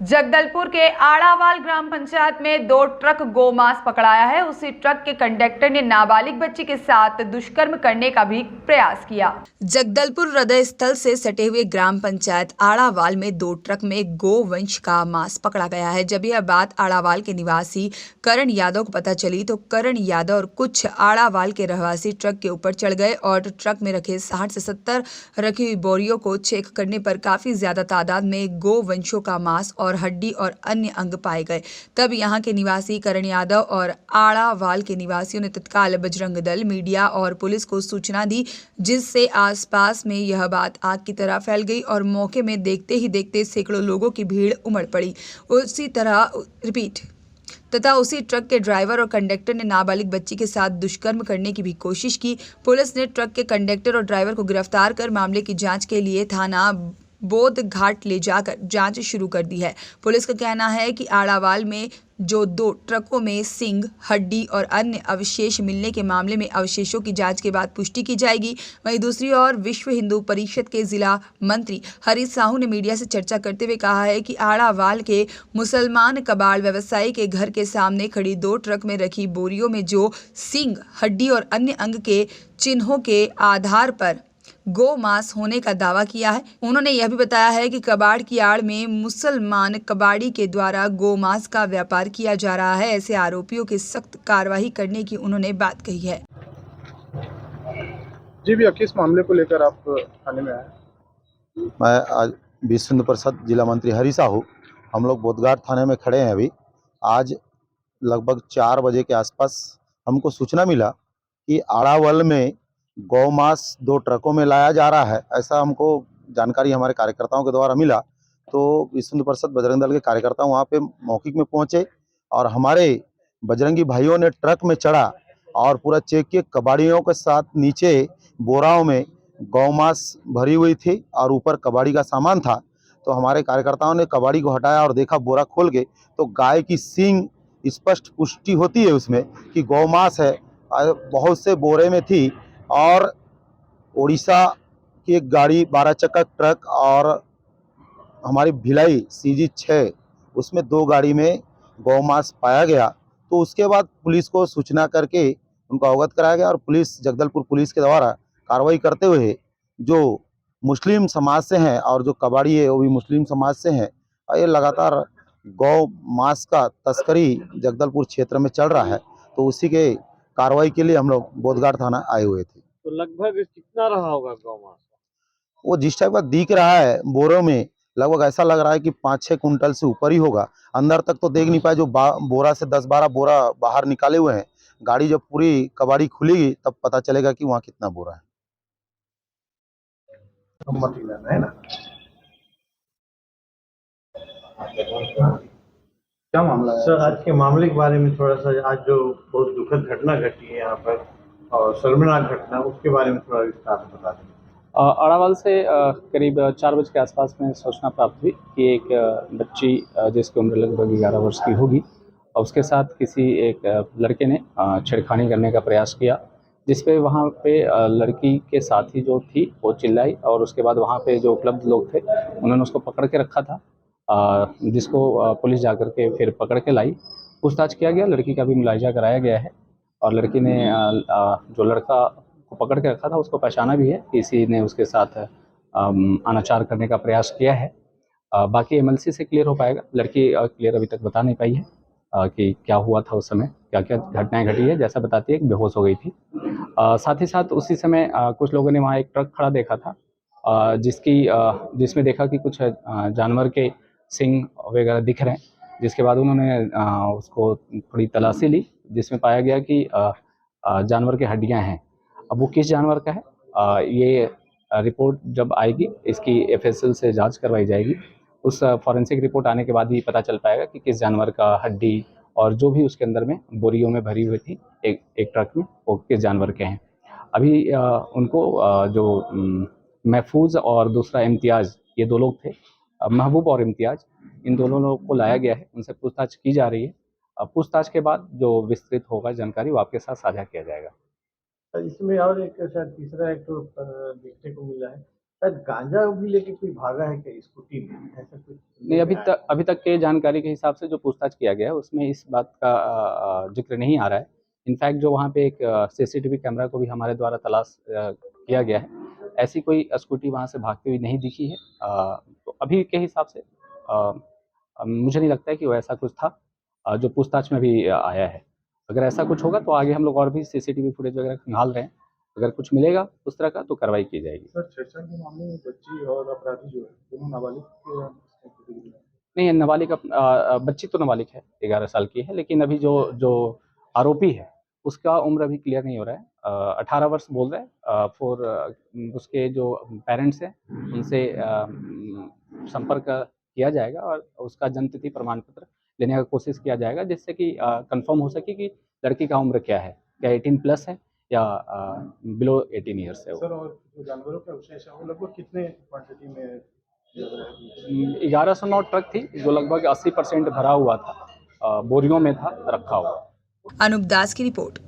जगदलपुर के आड़ावाल ग्राम पंचायत में 2 ट्रक गोमांस पकड़ाया है। उसी ट्रक के कंडक्टर ने नाबालिग बच्ची के साथ दुष्कर्म करने का भी प्रयास किया। जगदलपुर हृदय स्थल से सटे हुए ग्राम पंचायत आड़ावाल में 2 ट्रक में गोवंश का मांस पकड़ा गया है। जब यह बात आड़ावाल के निवासी करण यादव को पता चली तो करण यादव और कुछ आड़ावाल के रहवासी ट्रक के ऊपर चढ़ गए और ट्रक में रखे 60 से 70 रखी हुई बोरियों को चेक करने पर काफी ज्यादा तादाद में गोवंशों का मांस और हड्डी और अन्य अंग पाए गए। तब यहां के निवासी करण यादव और आड़ावाल के निवासियों ने तत्काल बजरंग दल, मीडिया और पुलिस को सूचना दी, जिससे आसपास में यह बात आग की तरह फैल गई और मौके में देखते ही देखते सैकड़ों लोगों की भीड़ उमड़ पड़ी। उसी ट्रक के ड्राइवर और कंडक्टर ने नाबालिग बच्ची के साथ दुष्कर्म करने की भी कोशिश की। पुलिस ने ट्रक के कंडक्टर और ड्राइवर को गिरफ्तार कर मामले की जांच के लिए थाना बोध घाट ले जाकर जांच शुरू कर दी है। पुलिस का कहना है कि आड़ावाल में जो 2 ट्रकों में सींग, हड्डी और अन्य अवशेष मिलने के मामले में अवशेषों की जांच के बाद पुष्टि की जाएगी। वहीं दूसरी ओर विश्व हिंदू परिषद के जिला मंत्री हरीश साहू ने मीडिया से चर्चा करते हुए कहा है कि आड़ावाल के मुसलमान कबाड़ व्यवसायी के घर के सामने खड़ी 2 ट्रक में रखी बोरियों में जो सींग, हड्डी और अन्य अंग के चिन्हों के आधार पर गोमांस होने का दावा किया है। उन्होंने यह भी बताया है कि कबाड़ की आड़ में मुसलमान कबाड़ी के द्वारा गोमांस का व्यापार किया जा रहा है। ऐसे आरोपियों की सख्त कार्रवाई करने की उन्होंने बात कही है। जी भैया, किस मामले को लेकर आप थाने में आए? मैं आज विश्व हिंदू परिषद जिला मंत्री हरीश साहू, हम लोग बोधघाट थाने में खड़े हैं। अभी आज लगभग 4 बजे के आसपास हमको सूचना मिला कि आड़ावल में गौमांस 2 ट्रकों में लाया जा रहा है। ऐसा हमको जानकारी हमारे कार्यकर्ताओं के द्वारा मिला। तो विश्व हिंदू परिषद बजरंग दल के कार्यकर्ता वहाँ पे मौके में पहुँचे और हमारे बजरंगी भाइयों ने ट्रक में चढ़ा और पूरा चेक किए। कबाड़ियों के साथ नीचे बोराओं में गौमांस भरी हुई थी और ऊपर कबाड़ी का सामान था। तो हमारे कार्यकर्ताओं ने कबाड़ी को हटाया और देखा बोरा खोल के, तो गाय की सींग स्पष्ट पुष्टि होती है उसमें कि गौमांस है। बहुत से बोरे में थी और उड़ीसा की एक गाड़ी 12 चक्का ट्रक और हमारी भिलाई CG 6 उसमें 2 गाड़ी में गौमांस पाया गया। तो उसके बाद पुलिस को सूचना करके उनको अवगत कराया गया और पुलिस, जगदलपुर पुलिस के द्वारा कार्रवाई करते हुए जो मुस्लिम समाज से हैं और जो कबाड़ी है वो भी मुस्लिम समाज से हैं, और ये लगातार गौ मांस का तस्करी जगदलपुर क्षेत्र में चल रहा है। तो उसी के कार्रवाई के लिए हम लोग बोधघाट थाना आए हुए थे। तो लगभग कितना रहा होगा गौमांस? वो जिस टाइप का दिख रहा है बोरों में, लगभग ऐसा लग रहा है कि 5-6 कुंटल से ऊपर ही होगा। अंदर तक तो देख नहीं पाए, जो बोरा से 10-12 बोरा बाहर निकाले हुए हैं। गाड़ी जब पूरी कबाड़ी खुलेगी तब पता चलेगा कि वहाँ कितना बोरा है। है ना? क्या मामला है सर? आज के मामले के बारे में थोड़ा सा, आज जो बहुत दुखद घटना घटी है यहाँ पर और शर्मनाक घटना, उसके बारे में थोड़ा विस्तार से बता दें। अड़ावाल से करीब 4 बजे के आसपास में सूचना प्राप्त हुई कि एक बच्ची जिसकी उम्र लगभग 11 वर्ष की होगी और उसके साथ किसी एक लड़के ने छेड़खानी करने का प्रयास किया, जिसपे वहाँ पे लड़की के साथी जो थी वो चिल्लाई और उसके बाद वहाँ पे जो उपलब्ध लोग थे उन्होंने उसको पकड़ के रखा था, जिसको पुलिस जाकर के फिर पकड़ के लाई। पूछताछ किया गया, लड़की का भी मुलाहिजा कराया गया है और लड़की ने जो लड़का को पकड़ के रखा था उसको पहचाना भी है, किसी ने उसके साथ अनाचार करने का प्रयास किया है। बाकी MLC से क्लियर हो पाएगा। लड़की क्लियर अभी तक बता नहीं पाई है कि क्या हुआ था उस समय, क्या क्या घटनाएं घटी है। जैसा बताती है कि बेहोश हो गई थी। साथ ही साथ उसी समय कुछ लोगों ने वहाँ एक ट्रक खड़ा देखा था, जिसमें देखा कि कुछ जानवर के सींग वगैरह दिख रहे हैं, जिसके बाद उन्होंने उसको थोड़ी तलाशी ली, जिसमें पाया गया कि जानवर की हड्डियां हैं। अब वो किस जानवर का है, ये रिपोर्ट जब आएगी इसकी FSL से जांच करवाई जाएगी। उस फॉरेंसिक रिपोर्ट आने के बाद ही पता चल पाएगा कि किस जानवर का हड्डी और जो भी उसके अंदर में बोरियों में भरी हुई थी एक ट्रक में, वो किस जानवर के हैं। अभी उनको जो महफूज और दूसरा इम्तियाज़, ये 2 लोग थे, महबूब और इम्तियाज़, इन दोनों लोगों को लाया गया है। उनसे पूछताछ की जा रही है। पूछताछ के बाद जो विस्तृत होगा जानकारी वो आपके साथ साझा किया जाएगा। इसमें और एक शायद तीसरा एक तो देखने को मिला है शायद गांजा भी लेके कोई भागा है क्या स्कूटी में, ऐसा कुछ नहीं, अभी तक के जानकारी के हिसाब से जो पूछताछ किया गया है उसमें इस बात का जिक्र नहीं आ रहा है। इनफैक्ट जो वहाँ पे एक सीसीटीवी कैमरा को भी हमारे द्वारा तलाश किया गया है, ऐसी कोई स्कूटी वहाँ से भागती हुई नहीं दिखी है। तो अभी के हिसाब से मुझे नहीं लगता है कि वो ऐसा कुछ था जो पूछताछ में भी आया है। अगर ऐसा कुछ होगा तो आगे हम लोग और भी सीसीटीवी फुटेज वगैरह खंगाल रहे हैं। अगर कुछ मिलेगा उस तरह का तो कार्रवाई की जाएगी। सर छेड़छाड़ के मामले में बच्ची और अपराधी जो है दोनों नाबालिग के नहीं, नाबालिग बच्ची तो नाबालिग है, 11 साल की है, लेकिन अभी जो आरोपी है उसका उम्र अभी क्लियर नहीं हो रहा है। 18 वर्ष बोल रहे हैं। फॉर उसके जो पेरेंट्स हैं उनसे संपर्क किया जाएगा और उसका जन्म तिथि प्रमाण पत्र लेने का कोशिश किया जाएगा, जिससे कि कंफर्म हो सके कि लड़की का उम्र क्या है, क्या 18+ है या बिलो 18 ईयर्स है। सर और जो जानवरों का अवशेष है वो लगभग कितने क्वांटिटी में 1109 ट्रक थी जो लगभग 80% भरा हुआ था, बोरियों में था रखा हुआ। अनूप दास की रिपोर्ट।